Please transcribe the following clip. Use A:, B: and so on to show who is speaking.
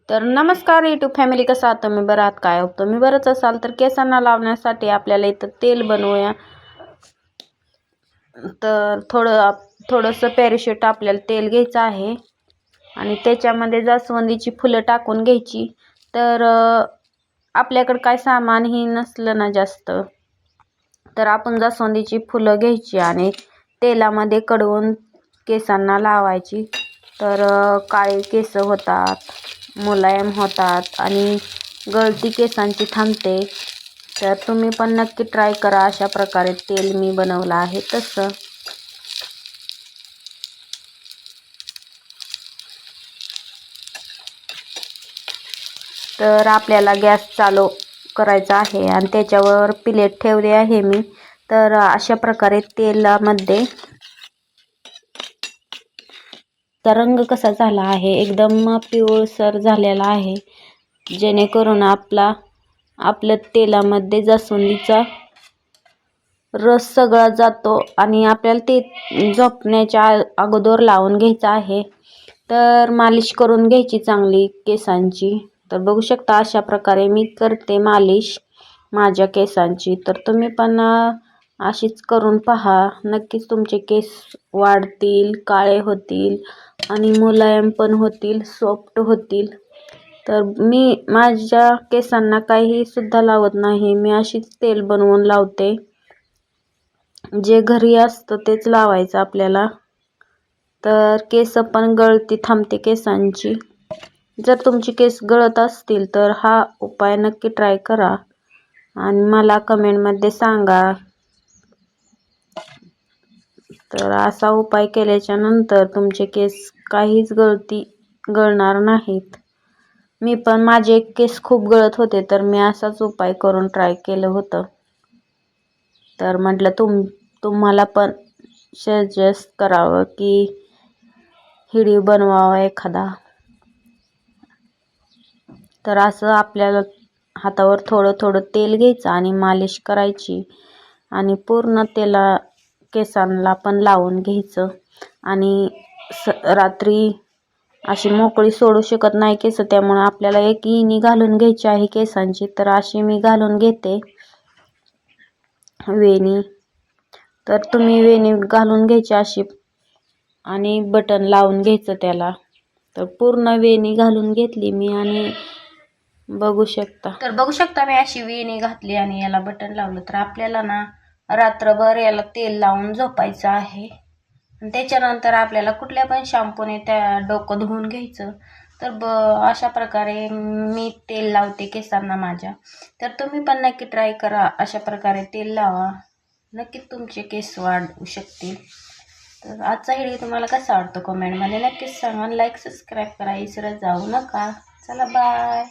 A: तर नमस्कार YouTube family, कसं आहात तुम्ही? बरं आहात काय? तुम्ही बरंच असाल तर केसांना लावण्यासाठी आपल्याला इथं तेल बनवूया. तर थोडंसं पॅराशूट आपल्याला तेल घ्यायचं आहे आणि त्याच्यामध्ये जास्वंदीची फुलं टाकून घ्यायची. तर आपल्याकडं काय सामानही नसलं ना जास्त, तर आपण जास्वंदीची फुलं घ्यायची आणि तेलामध्ये कडवून केसांना लावायची. तर काळे केस होतात, मुलायम होतात आणि गळती केसांची थांबते. तर तुम्ही पण नक्की ट्राय करा. अशा प्रकारे तेल मी बनवलं आहे तसं. तर आपल्याला गॅस चालू करायचा आहे आणि त्याच्यावर प्लेट ठेवली आहे मी. तर अशा प्रकारे तेलामध्ये रंग कसा झाला आहे, एकदम पिवळसर झालेला आहे, जेणेकरून आपल्या तेलामध्ये जास्वंदीचा रस सगळा जातो आणि आपल्याला ते झोपण्याच्या अगोदर लावून घ्यायचं आहे. तर मालिश करून घ्यायची चांगली केसांची. तर बघू शकता अशा प्रकारे मी करते मालिश माझ्या केसांची. तर तुम्ही पण अशीच करून पहा. नक्कीच तुमचे केस वाढतील, काळे होतील आणि मुलायम पण होतील, सॉफ्ट होतील. तर मी माझ्या केसांना काही सुद्धा लावत नाही, मी अशीच तेल बनवून लावते. जे घरी असतं तेच लावायचं आपल्याला. तर केस पण गळती थांबते केसांची. जर तुमची केस गळत असतील तर हा उपाय नक्की ट्राय करा आणि मला कमेंटमध्ये सांगा. तर असा उपाय केल्याच्या नंतर तुमचे केस काहीच गळणार नाहीत. मी पण माझे केस खूप गळत होते, तर मी असाच उपाय करून ट्राय केलं होतं. तर म्हटलं तुम्हाला पण सजेस्ट करावं की व्हिडिओ बनवावा एखादा. तर असं आपल्याला हातावर थोडं थोडं तेल घ्यायचं आणि मालिश करायची आणि पूर्ण केसांना पण लावून घ्यायचं. आणि रात्री अशी मोकळी सोडू शकत नाही केस, त्यामुळे आपल्याला एक इणी घालून घ्यायची आहे केसांची. तर अशी मी घालून घेते वेणी. तर तुम्ही वेणी घालून घ्यायची अशी आणि बटन लावून घ्यायचं त्याला. तर पूर्ण वेणी घालून घेतली मी आणि बघू शकता मी अशी वेणी घातली आणि याला बटन लावलं. तर आपल्याला ना रात्रभर याला तेल लावून झोपायचं आहे. त्याच्यानंतर आपल्याला कुठल्या पण शॅम्पूने त्या डोकं धुवून घ्यायचं. तर अशा प्रकारे मी तेल लावते केसांना माझ्या. तर तुम्ही पण नक्की ट्राय करा, अशा प्रकारे तेल लावा. नक्कीच तुमचे केस वाढू शकतील. तर आजचा व्हिडिओ तुम्हाला कसा वाटतो कमेंटमध्ये नक्कीच सांगा. लाईक सबस्क्राईब करा विसरत जाऊ नका. चला बाय.